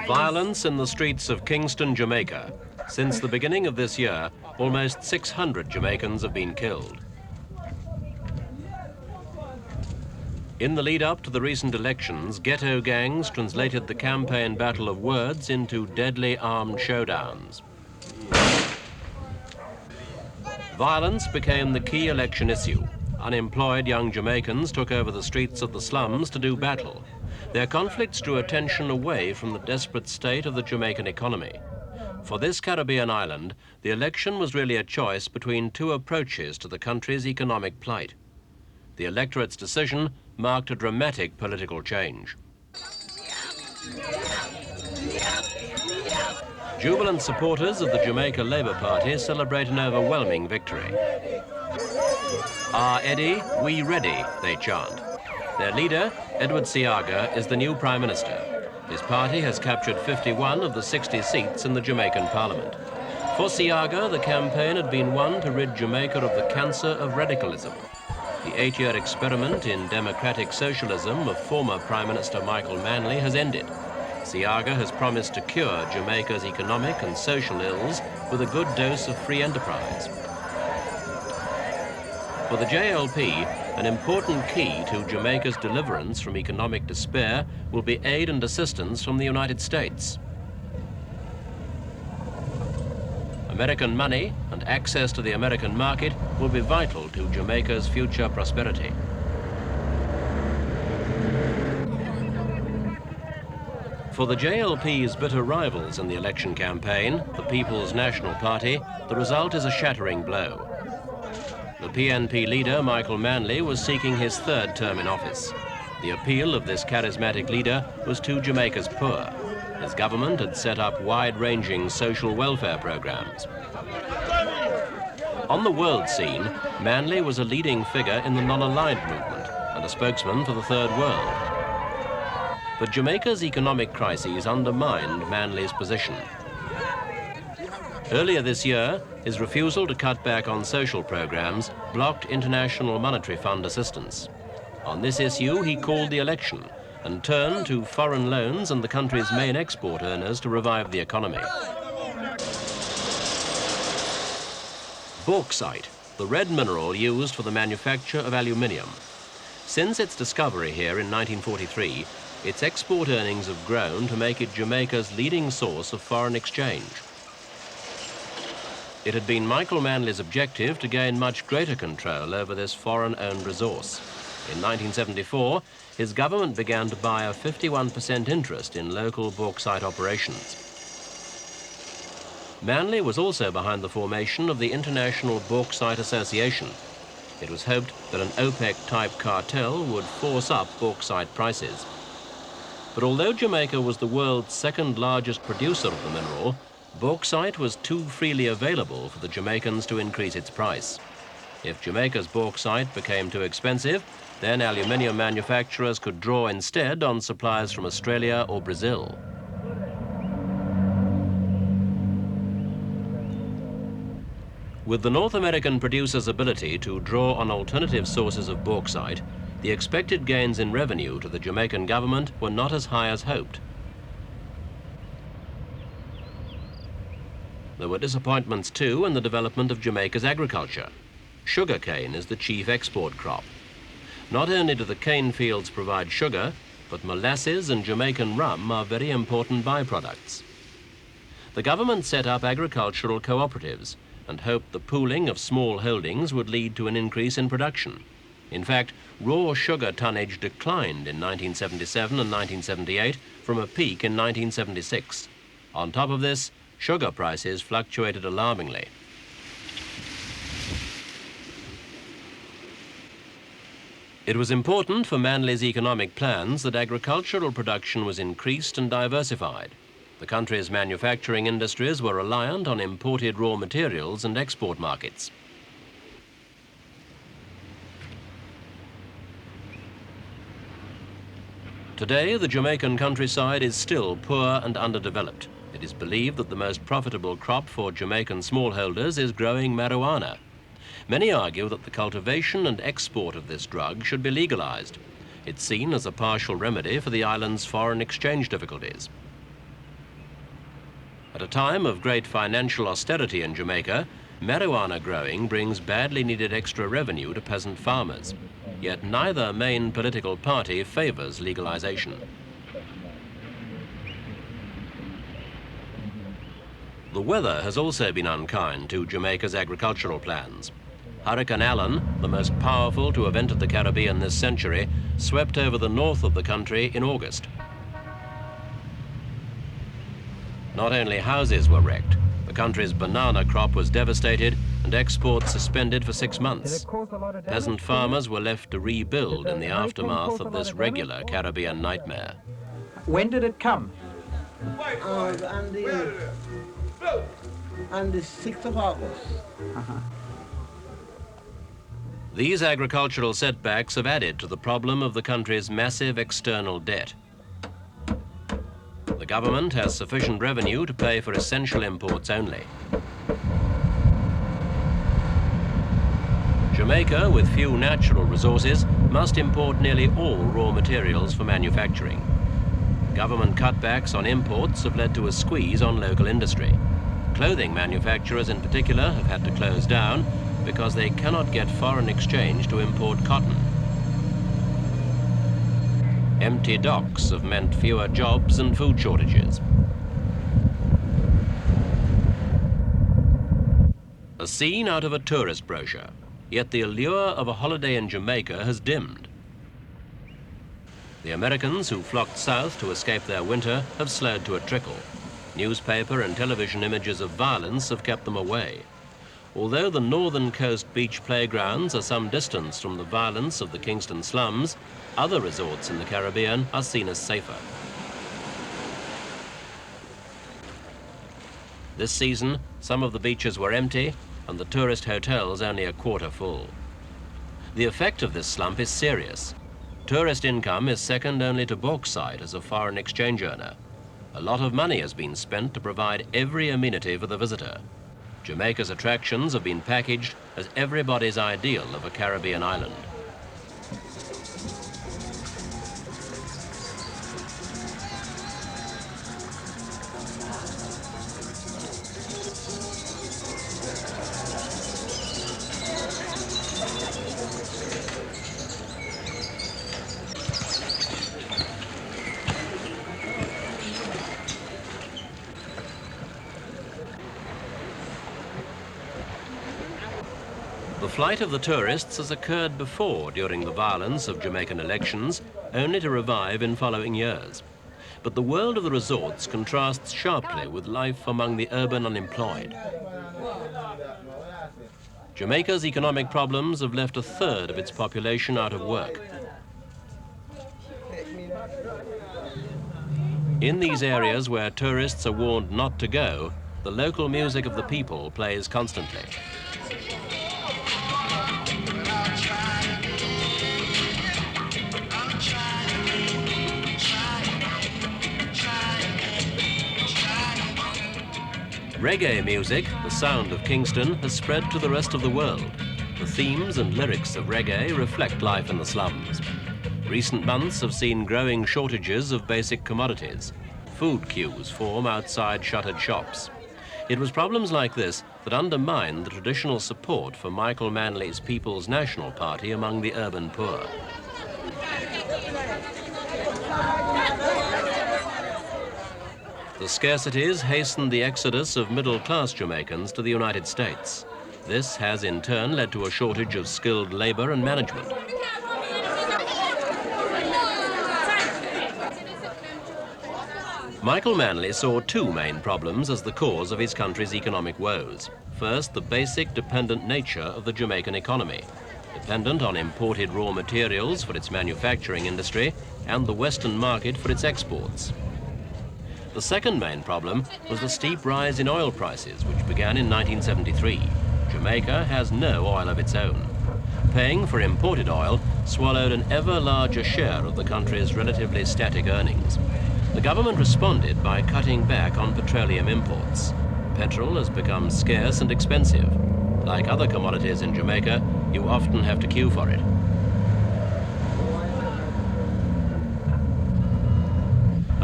Violence in the streets of Kingston, Jamaica. Since the beginning of this year, almost 600 Jamaicans have been killed. In the lead-up to the recent elections, ghetto gangs translated the campaign battle of words into deadly armed showdowns. Violence became the key election issue. Unemployed young Jamaicans took over the streets of the slums to do battle. Their conflicts drew attention away from the desperate state of the Jamaican economy. For this Caribbean island, the election was really a choice between two approaches to the country's economic plight. The electorate's decision marked a dramatic political change. Jubilant supporters of the Jamaica Labour Party celebrate an overwhelming victory. "Ah, Eddie, we ready," they chant. Their leader, Edward Seaga, is the new Prime Minister. His party has captured 51 of the 60 seats in the Jamaican Parliament. For Seaga, the campaign had been one to rid Jamaica of the cancer of radicalism. The 8-year experiment in democratic socialism of former Prime Minister Michael Manley has ended. Seaga has promised to cure Jamaica's economic and social ills with a good dose of free enterprise. For the JLP, an important key to Jamaica's deliverance from economic despair will be aid and assistance from the United States. American money and access to the American market will be vital to Jamaica's future prosperity. For the JLP's bitter rivals in the election campaign, the People's National Party, the result is a shattering blow. The PNP leader, Michael Manley, was seeking his third term in office. The appeal of this charismatic leader was to Jamaica's poor. His government had set up wide-ranging social welfare programs. On the world scene, Manley was a leading figure in the non-aligned movement and a spokesman for the Third World. But Jamaica's economic crises undermined Manley's position. Earlier this year, his refusal to cut back on social programs blocked International Monetary Fund assistance. On this issue, he called the election and turned to foreign loans and the country's main export earners to revive the economy. Bauxite, the red mineral used for the manufacture of aluminium. Since its discovery here in 1943, its export earnings have grown to make it Jamaica's leading source of foreign exchange. It had been Michael Manley's objective to gain much greater control over this foreign-owned resource. In 1974, his government began to buy a 51% interest in local bauxite operations. Manley was also behind the formation of the International Bauxite Association. It was hoped that an OPEC-type cartel would force up bauxite prices. But although Jamaica was the world's second largest producer of the mineral, bauxite was too freely available for the Jamaicans to increase its price. If Jamaica's bauxite became too expensive, then aluminium manufacturers could draw instead on supplies from Australia or Brazil. With the North American producer's ability to draw on alternative sources of bauxite, the expected gains in revenue to the Jamaican government were not as high as hoped. There were disappointments too in the development of Jamaica's agriculture. Sugarcane is the chief export crop. Not only do the cane fields provide sugar, but molasses and Jamaican rum are very important byproducts. The government set up agricultural cooperatives and hoped the pooling of small holdings would lead to an increase in production. In fact, raw sugar tonnage declined in 1977 and 1978 from a peak in 1976. On top of this, sugar prices fluctuated alarmingly. It was important for Manley's economic plans that agricultural production was increased and diversified. The country's manufacturing industries were reliant on imported raw materials and export markets. Today, the Jamaican countryside is still poor and underdeveloped. It is believed that the most profitable crop for Jamaican smallholders is growing marijuana. Many argue that the cultivation and export of this drug should be legalized. It's seen as a partial remedy for the island's foreign exchange difficulties. At a time of great financial austerity in Jamaica, marijuana growing brings badly needed extra revenue to peasant farmers. Yet neither main political party favors legalization. The weather has also been unkind to Jamaica's agricultural plans. Hurricane Allen, the most powerful to have entered the Caribbean this century, swept over the north of the country in August. Not only houses were wrecked, the country's banana crop was devastated and exports suspended for 6 months. Peasant farmers were left to rebuild in the aftermath of this regular Caribbean nightmare. When did it come? On the 6th of August. These agricultural setbacks have added to the problem of the country's massive external debt. The government has sufficient revenue to pay for essential imports only. Jamaica, with few natural resources, must import nearly all raw materials for manufacturing. Government cutbacks on imports have led to a squeeze on local industry. Clothing manufacturers in particular have had to close down because they cannot get foreign exchange to import cotton. Empty docks have meant fewer jobs and food shortages. A scene out of a tourist brochure, yet the allure of a holiday in Jamaica has dimmed. The Americans who flocked south to escape their winter have slowed to a trickle. Newspaper and television images of violence have kept them away. Although the northern coast beach playgrounds are some distance from the violence of the Kingston slums, other resorts in the Caribbean are seen as safer. This season, some of the beaches were empty and the tourist hotels only a quarter full. The effect of this slump is serious. Tourist income is second only to bauxite as a foreign exchange earner. A lot of money has been spent to provide every amenity for the visitor. Jamaica's attractions have been packaged as everybody's ideal of a Caribbean island. The flight of the tourists has occurred before during the violence of Jamaican elections, only to revive in following years. But the world of the resorts contrasts sharply with life among the urban unemployed. Jamaica's economic problems have left a third of its population out of work. In these areas where tourists are warned not to go, the local music of the people plays constantly. Reggae music, the sound of Kingston, has spread to the rest of the world. The themes and lyrics of reggae reflect life in the slums. Recent months have seen growing shortages of basic commodities. Food queues form outside shuttered shops. It was problems like this that undermined the traditional support for Michael Manley's People's National Party among the urban poor. The scarcities hastened the exodus of middle-class Jamaicans to the United States. This has in turn led to a shortage of skilled labor and management. Michael Manley saw two main problems as the cause of his country's economic woes. First, the basic dependent nature of the Jamaican economy, dependent on imported raw materials for its manufacturing industry and the Western market for its exports. The second main problem was the steep rise in oil prices, which began in 1973. Jamaica has no oil of its own. Paying for imported oil swallowed an ever larger share of the country's relatively static earnings. The government responded by cutting back on petroleum imports. Petrol has become scarce and expensive. Like other commodities in Jamaica, you often have to queue for it.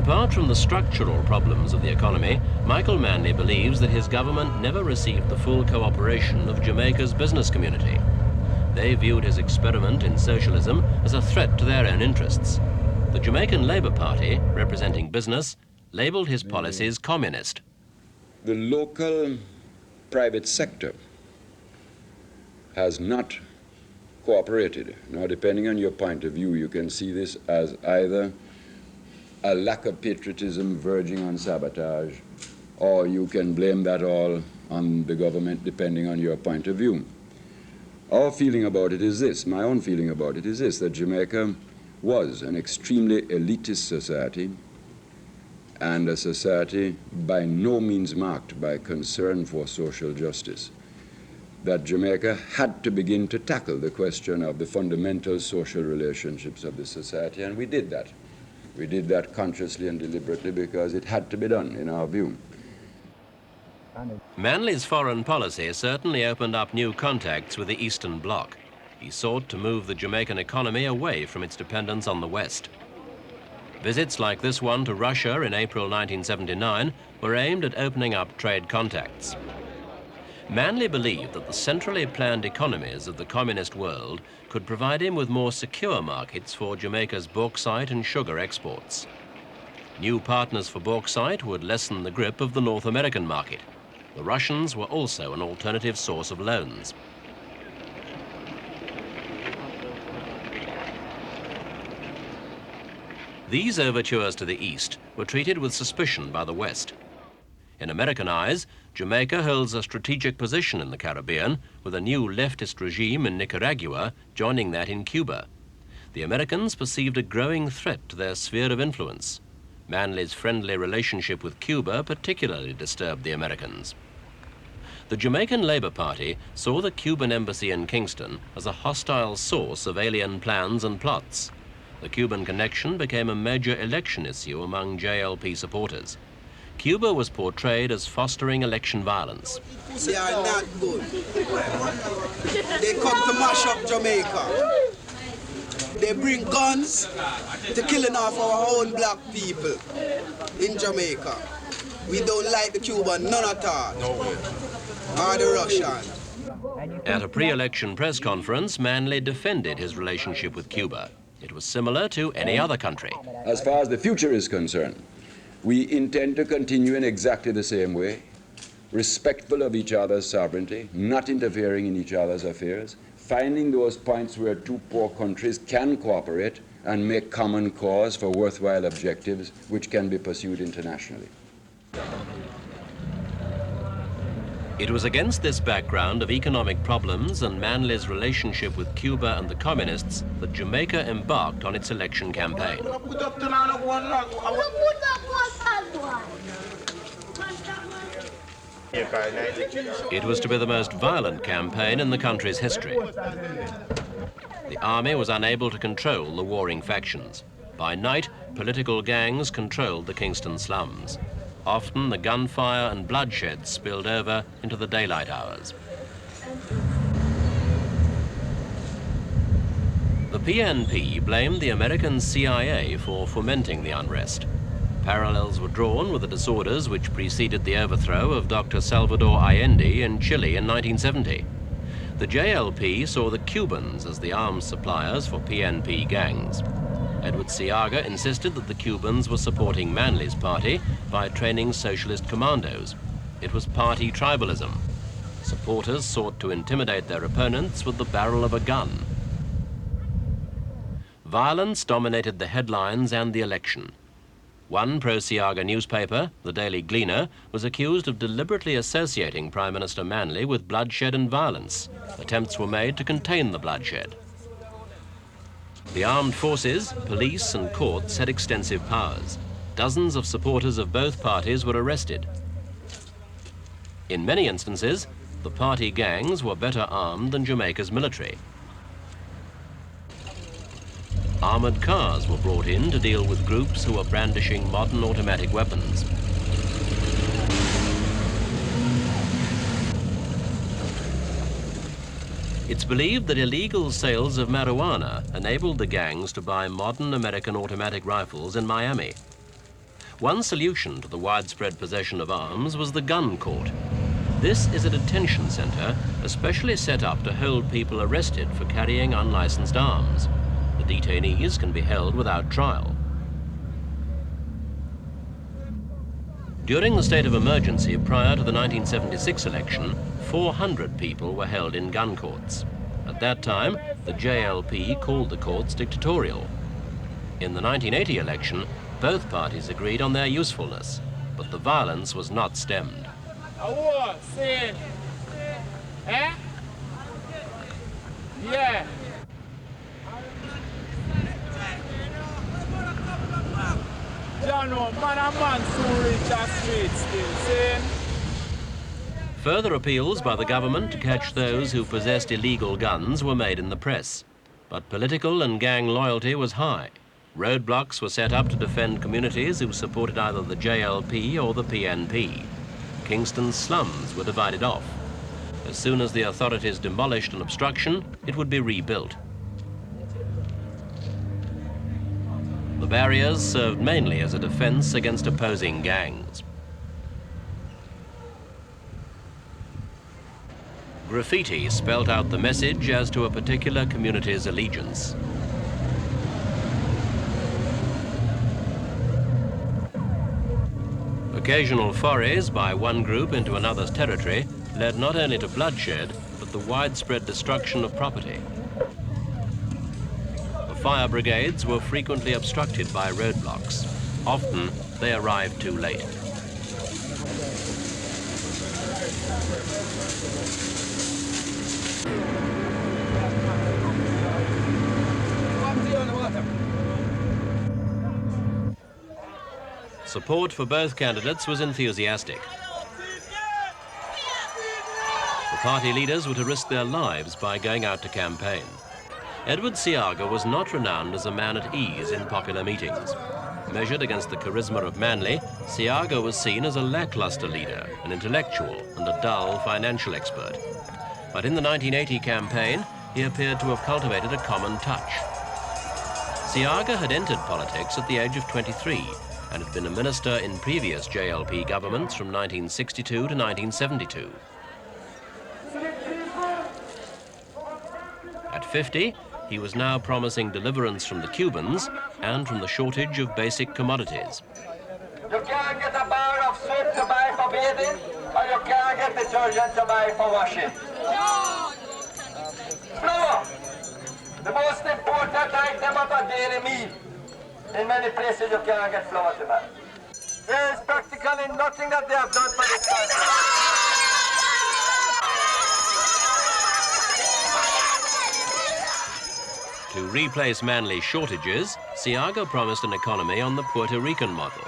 Apart from the structural problems of the economy, Michael Manley believes that his government never received the full cooperation of Jamaica's business community. They viewed his experiment in socialism as a threat to their own interests. The Jamaican Labour Party, representing business, labelled his policies communist. The local private sector has not cooperated. Now, depending on your point of view, you can see this as either a lack of patriotism verging on sabotage, or you can blame that all on the government, depending on your point of view. Our feeling about it is this, my own feeling about it is this, that Jamaica was an extremely elitist society, and a society by no means marked by concern for social justice. That Jamaica had to begin to tackle the question of the fundamental social relationships of the society, and we did that. We did that consciously and deliberately because it had to be done, in our view. Manley's foreign policy certainly opened up new contacts with the Eastern Bloc. He sought to move the Jamaican economy away from its dependence on the West. Visits like this one to Russia in April 1979 were aimed at opening up trade contacts. Manley believed that the centrally planned economies of the communist world could provide him with more secure markets for Jamaica's bauxite and sugar exports. New partners for bauxite would lessen the grip of the North American market. The Russians were also an alternative source of loans. These overtures to the East were treated with suspicion by the West. In American eyes, Jamaica holds a strategic position in the Caribbean, with a new leftist regime in Nicaragua joining that in Cuba. The Americans perceived a growing threat to their sphere of influence. Manley's friendly relationship with Cuba particularly disturbed the Americans. The Jamaican Labour Party saw the Cuban embassy in Kingston as a hostile source of alien plans and plots. The Cuban connection became a major election issue among JLP supporters. Cuba was portrayed as fostering election violence. They are not good. They come to mash up Jamaica. They bring guns to killing off our own black people in Jamaica. We don't like the Cuban, none at all. No way. Or the Russian. At a pre-election press conference, Manley defended his relationship with Cuba. It was similar to any other country. As far as the future is concerned, we intend to continue in exactly the same way, respectful of each other's sovereignty, not interfering in each other's affairs, finding those points where two poor countries can cooperate and make common cause for worthwhile objectives which can be pursued internationally. It was against this background of economic problems and Manley's relationship with Cuba and the communists that Jamaica embarked on its election campaign. It was to be the most violent campaign in the country's history. The army was unable to control the warring factions. By night, political gangs controlled the Kingston slums. Often the gunfire and bloodshed spilled over into the daylight hours. The PNP blamed the American CIA for fomenting the unrest. Parallels were drawn with the disorders which preceded the overthrow of Dr. Salvador Allende in Chile in 1970. The JLP saw the Cubans as the arms suppliers for PNP gangs. Edward Seaga insisted that the Cubans were supporting Manley's party by training socialist commandos. It was party tribalism. Supporters sought to intimidate their opponents with the barrel of a gun. Violence dominated the headlines and the election. One pro-Seaga newspaper, the Daily Gleaner, was accused of deliberately associating Prime Minister Manley with bloodshed and violence. Attempts were made to contain the bloodshed. The armed forces, police and courts had extensive powers. Dozens of supporters of both parties were arrested. In many instances, the party gangs were better armed than Jamaica's military. Armored cars were brought in to deal with groups who were brandishing modern automatic weapons. It's believed that illegal sales of marijuana enabled the gangs to buy modern American automatic rifles in Miami. One solution to the widespread possession of arms was the gun court. This is a detention centre especially set up to hold people arrested for carrying unlicensed arms. The detainees can be held without trial. During the state of emergency prior to the 1976 election, 400 people were held in gun courts. At that time, the JLP called the courts dictatorial. In the 1980 election, both parties agreed on their usefulness, but the violence was not stemmed. Yeah. Further appeals by the government to catch those who possessed illegal guns were made in the press, but political and gang loyalty was high. Roadblocks were set up to defend communities who supported either the JLP or the PNP. Kingston's slums were divided off. As soon as the authorities demolished an obstruction, it would be rebuilt. The barriers served mainly as a defense against opposing gangs. Graffiti spelt out the message as to a particular community's allegiance. Occasional forays by one group into another's territory led not only to bloodshed, but the widespread destruction of property. The fire brigades were frequently obstructed by roadblocks. Often, they arrived too late. Support for both candidates was enthusiastic. The party leaders were to risk their lives by going out to campaign. Edward Seaga was not renowned as a man at ease in popular meetings. Measured against the charisma of Manley, Seaga was seen as a lackluster leader, an intellectual and a dull financial expert. But in the 1980 campaign, he appeared to have cultivated a common touch. Seaga had entered politics at the age of 23 and had been a minister in previous JLP governments from 1962 to 1972. At 50, he was now promising deliverance from the Cubans and from the shortage of basic commodities. You can't get a bar of soap to buy for bathing, or you can't get detergent to buy for washing. Flour, the most important item of a daily meal. In many places you can't get flour to buy. There is practically nothing that they have done for this country. To replace Manley's shortages, Seaga promised an economy on the Puerto Rican model.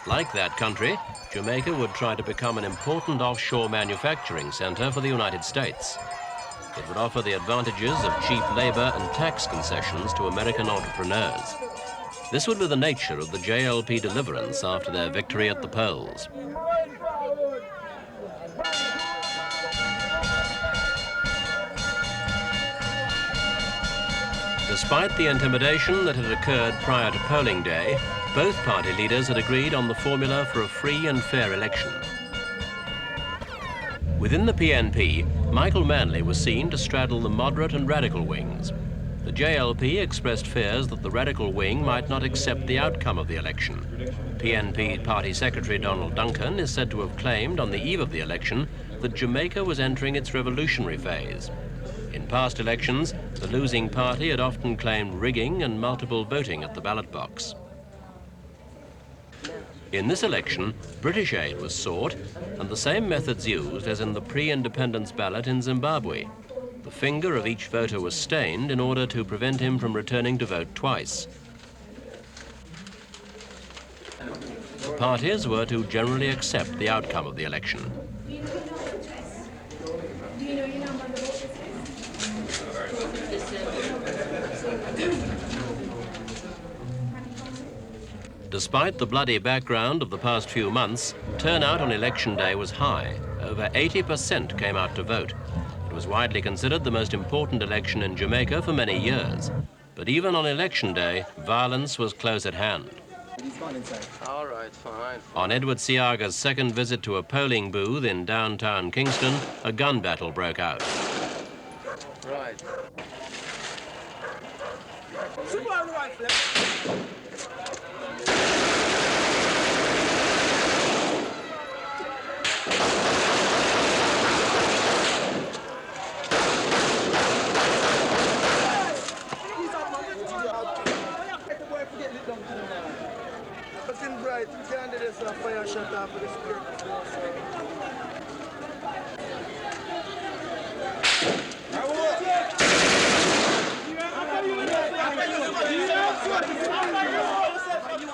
Like that country, Jamaica would try to become an important offshore manufacturing center for the United States. It would offer the advantages of cheap labor and tax concessions to American entrepreneurs. This would be the nature of the JLP deliverance after their victory at the polls. Despite the intimidation that had occurred prior to polling day, both party leaders had agreed on the formula for a free and fair election. Within the PNP, Michael Manley was seen to straddle the moderate and radical wings. The JLP expressed fears that the radical wing might not accept the outcome of the election. PNP Party Secretary Donald Duncan is said to have claimed on the eve of the election that Jamaica was entering its revolutionary phase. In past elections, the losing party had often claimed rigging and multiple voting at the ballot box. In this election, British aid was sought and the same methods used as in the pre-independence ballot in Zimbabwe. The finger of each voter was stained in order to prevent him from returning to vote twice. The parties were to generally accept the outcome of the election. Despite the bloody background of the past few months, turnout on election day was high. Over 80% came out to vote. It was widely considered the most important election in Jamaica for many years. But even on election day, violence was close at hand. All right, fine. On Edward Seaga's second visit to a polling booth in downtown Kingston, a gun battle broke out. Right.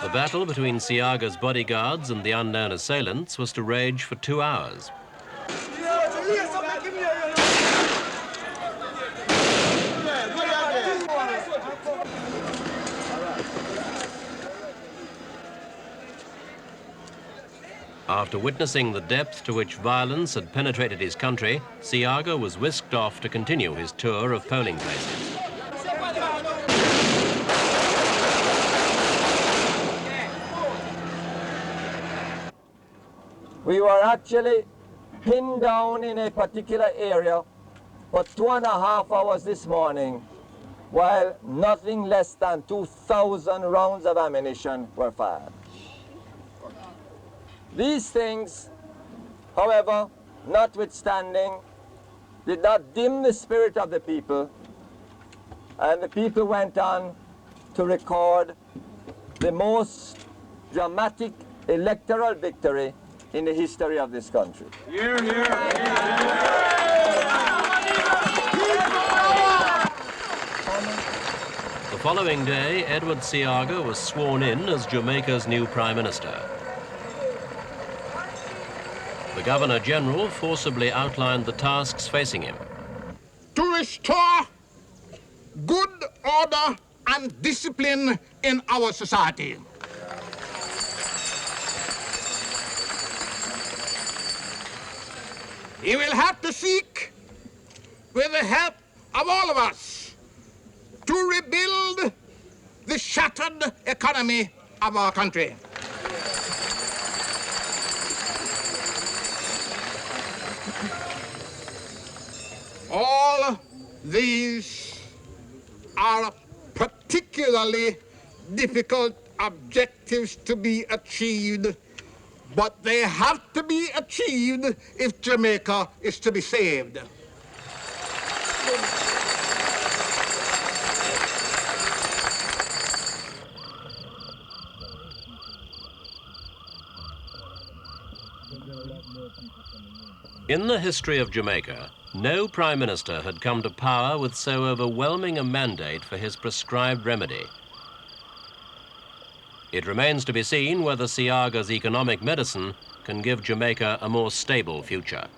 The battle between Seaga's bodyguards and the unknown assailants was to rage for 2 hours. After witnessing the depth to which violence had penetrated his country, Seaga was whisked off to continue his tour of polling places. We were actually pinned down in a particular area for 2.5 hours this morning, while nothing less than 2,000 rounds of ammunition were fired. These things, however, notwithstanding, did not dim the spirit of the people, and the people went on to record the most dramatic electoral victory in the history of this country. Hear, hear. The following day, Edward Seaga was sworn in as Jamaica's new Prime Minister. The Governor-General forcibly outlined the tasks facing him. To restore good order and discipline in our society. He will have to seek, with the help of all of us, to rebuild the shattered economy of our country. All these are particularly difficult objectives to be achieved, but they have to be achieved if Jamaica is to be saved. In the history of Jamaica, no Prime Minister had come to power with so overwhelming a mandate for his prescribed remedy. It remains to be seen whether Seaga's economic medicine can give Jamaica a more stable future.